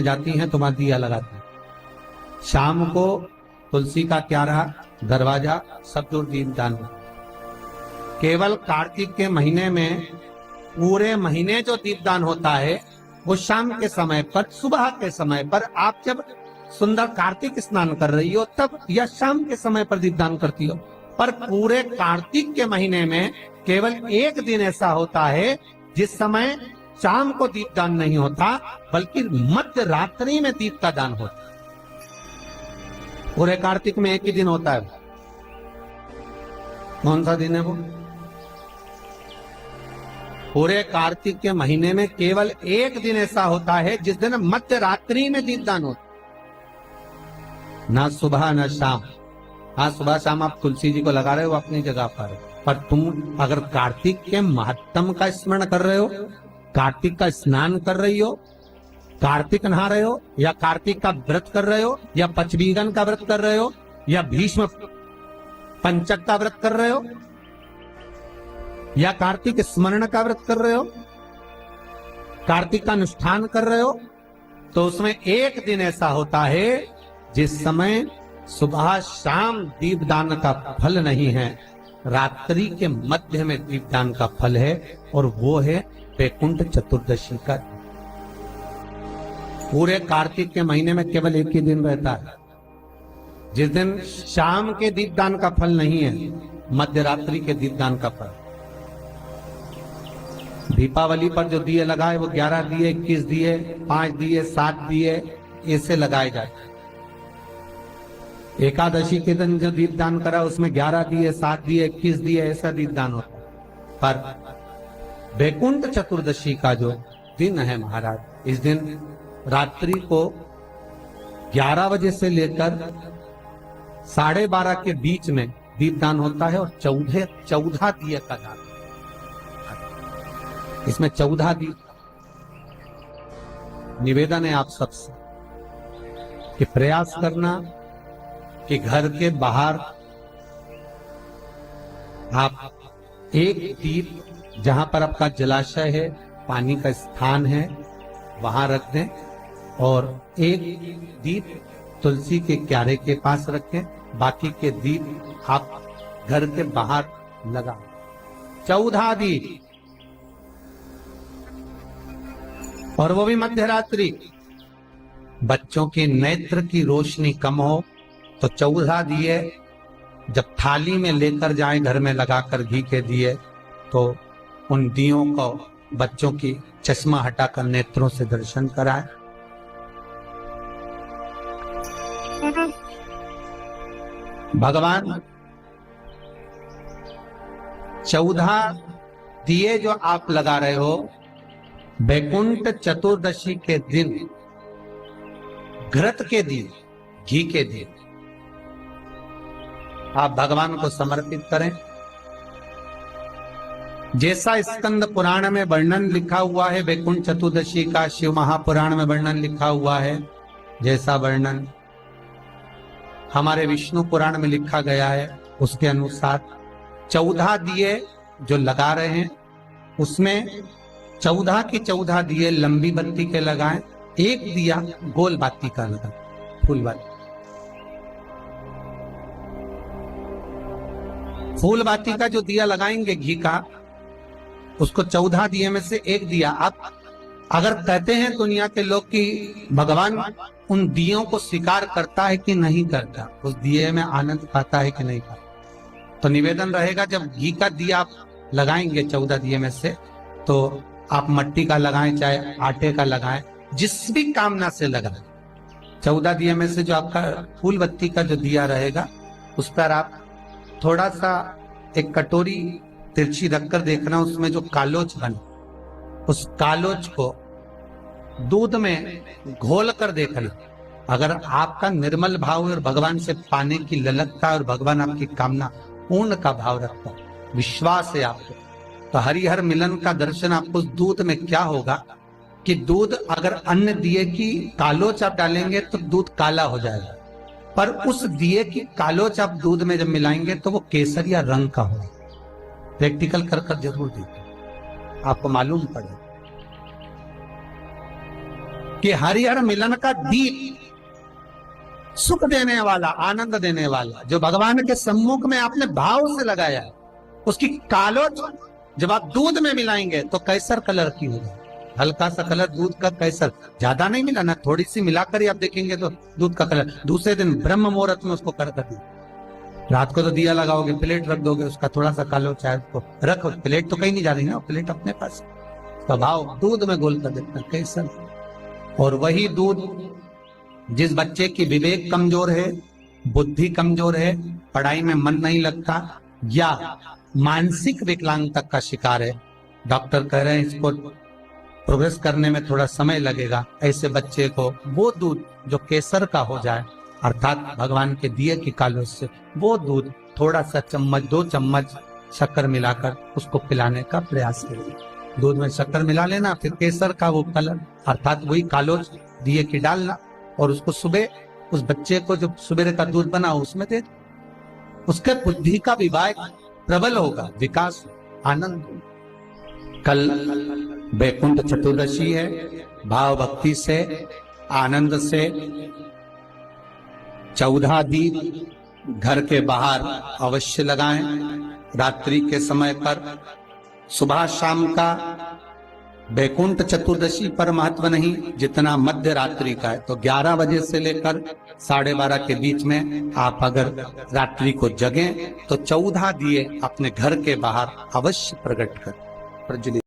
जाती हैं तो वहां दिया लगाती हैं। शाम को तुलसी का क्यारा, दरवाजा सब दूर दीपदान। केवल कार्तिक के महीने में पूरे महीने जो दीपदान होता है वो शाम के समय पर, सुबह के समय पर, आप जब सुंदर कार्तिक स्नान कर रही हो तब, या शाम के समय पर दीपदान करती हो। पर पूरे कार्तिक के महीने में केवल एक दिन ऐसा होता है जिस समय शाम को दीपदान नहीं होता, बल्कि मध्य रात्रि में दीप का दान होता है। पूरे कार्तिक में एक ही दिन होता है। कौन सा दिन है वो? पूरे कार्तिक के महीने में केवल एक दिन ऐसा होता है जिस दिन मध्य रात्रि में दीपदान होता है, ना सुबह ना शाम। हाँ, सुबह शाम आप तुलसी जी को लगा रहे हो अपनी जगह पर तुम अगर कार्तिक के महत्तम का स्मरण कर रहे हो, कार्तिक का स्नान कर रही हो, कार्तिक नहा रहे हो, या कार्तिक का व्रत कर रहे हो, या पचबीगन का व्रत कर रहे हो, या भीष्म पंचक का व्रत कर रहे हो, या कार्तिक स्मरण का व्रत कर रहे हो, कार्तिक का अनुष्ठान कर रहे हो, तो उसमें एक दिन ऐसा होता है जिस समय सुबह शाम दीपदान का फल नहीं है, रात्रि के मध्य में दीपदान का फल है, और वो है वैकुंठ चतुर्दशी का। पूरे कार्तिक के महीने में केवल एक ही दिन रहता है जिस दिन शाम के दीपदान का फल नहीं है, मध्य रात्रि के दीपदान का फल। दीपावली पर जो दिए लगाए वो 11 दिए, 21 दिए, 5 दिए, 7 दिए, ऐसे लगाए जाते हैं। एकादशी के दिन जो दीपदान करा उसमें 11 दिए, 7 दिए, 21 दिए, ऐसा दीपदान होता है। पर वैकुंठ चतुर्दशी का जो दिन है महाराज, इस दिन रात्रि को 11 बजे से लेकर 12:30 के बीच में दीपदान होता है, और 14 दिए का दान। इसमें 14 दीप। निवेदन है आप सबसे कि प्रयास करना कि घर के बाहर आप एक दीप, जहां पर आपका जलाशय है, पानी का स्थान है, वहां रख दें, और एक दीप तुलसी के क्यारे के पास रखें। बाकी के दीप आप घर के बाहर लगा। 14 दीप, और वो भी मध्य रात्रि। बच्चों के नेत्र की रोशनी कम हो तो 14 दिए जब थाली में लेकर जाएं, घर में लगाकर घी के दिए, तो उन दियों को बच्चों की चश्मा हटाकर नेत्रों से दर्शन कराएं। भगवान 14 दिए जो आप लगा रहे हो, वैकुंठ चतुर्दशी के दिन घृत के दिए, घी के दिए आप भगवान को समर्पित करें। जैसा स्कंद पुराण में वर्णन लिखा हुआ है वैकुंठ चतुर्दशी का, शिव महापुराण में वर्णन लिखा हुआ है, जैसा वर्णन हमारे विष्णु पुराण में लिखा गया है, उसके अनुसार 14 दिए जो लगा रहे हैं उसमें 14 की 14 दिए लंबी बत्ती के लगाएं, एक दिया गोल बाती का लगाएं, फूल बाती। फूल बाती का जो दिया लगाएंगे घी का, उसको 14 दिए में से एक दिया। आप अगर कहते हैं दुनिया के लोग कि भगवान उन दियों को स्वीकार करता है कि नहीं करता, उस दिए में आनंद पाता है कि नहीं पाता, तो निवेदन रहेगा जब घी का दिया आप लगाएंगे 14 दिए में से, तो आप मट्टी का लगाएं चाहे आटे का लगाएं, जिस भी कामना से लगाएं। 14 दिए में से जो आपका फूल बत्ती का जो दिया रहेगा उस पर आप थोड़ा सा एक कटोरी तिरछी रखकर देखना, उसमें जो कालोच बने उस कालोच को दूध में घोल कर देखना। अगर आपका निर्मल भाव और भगवान से पाने की ललकता और भगवान आपकी कामना पूर्ण का भाव रखता है, विश्वास है आपको, तो हरिहर मिलन का दर्शन आपको उस दूध में क्या होगा कि दूध, अगर अन्य दिए की कालोच आप डालेंगे तो दूध काला हो जाएगा, पर उस दिए की कालोच आप दूध में जब मिलाएंगे तो वो केसरिया रंग का होगा। प्रैक्टिकल कर जरूर देखिए, आपको मालूम पड़ेगा। कि हरिहर मिलन का दीप, सुख देने वाला, आनंद देने वाला, जो भगवान के सम्मुख में आपने भाव से लगाया, उसकी कालोच जब आप दूध में मिलाएंगे तो कैसर कलर की होगी। हल्का सा कलर दूध का कैसर, ज्यादा नहीं मिलाना, थोड़ी सी मिलाकर ही आप देखेंगे तो दूध का कलर। दूसरे दिन ब्रह्म मुहूर्त में उसको कर दें। रात को तो दिया लगाओगे, प्लेट रख दोगे, उसका थोड़ा सा कालोच है, उसको रखो, प्लेट तो कहीं नहीं जा रही ना, प्लेट अपने पास। स्वभाव दूध में घोल कर देते हैं कैसर। और वही दूध जिस बच्चे की विवेक कमजोर है, बुद्धि कमजोर है, पढ़ाई में मन नहीं लगता, या मानसिक विकलांगता का शिकार है, डॉक्टर कह रहे हैं इसको प्रोग्रेस करने में थोड़ा समय लगेगा, ऐसे बच्चे को वो दूध जो केसर का हो जाए, अर्थात भगवान के दिए की कालोच से, वो दूध थोड़ा सा चम्मच, 2 चम्मच शक्कर मिलाकर उसको पिलाने का प्रयास करें। दूध में शक्कर मिला लेना, फिर केसर का वो कलर अर्थात वही कालोच दिए की डालना, और उसको सुबह उस बच्चे को जो सुबह का दूध बना उसमें दे, उसके बुद्धि का विवेक प्रबल होगा, विकास, आनंद। कल बैकुंठ चतुर्दशी है, भाव भक्ति से, आनंद से 14 दीप घर के बाहर अवश्य लगाएं। रात्रि के समय पर, सुबह शाम का बैकुंठ चतुर्दशी पर महत्व नहीं जितना मध्य रात्रि का है। तो 11 बजे से लेकर 12:30 के बीच में आप अगर रात्रि को जगें तो 14 दिए अपने घर के बाहर अवश्य प्रकट कर प्रज्वलित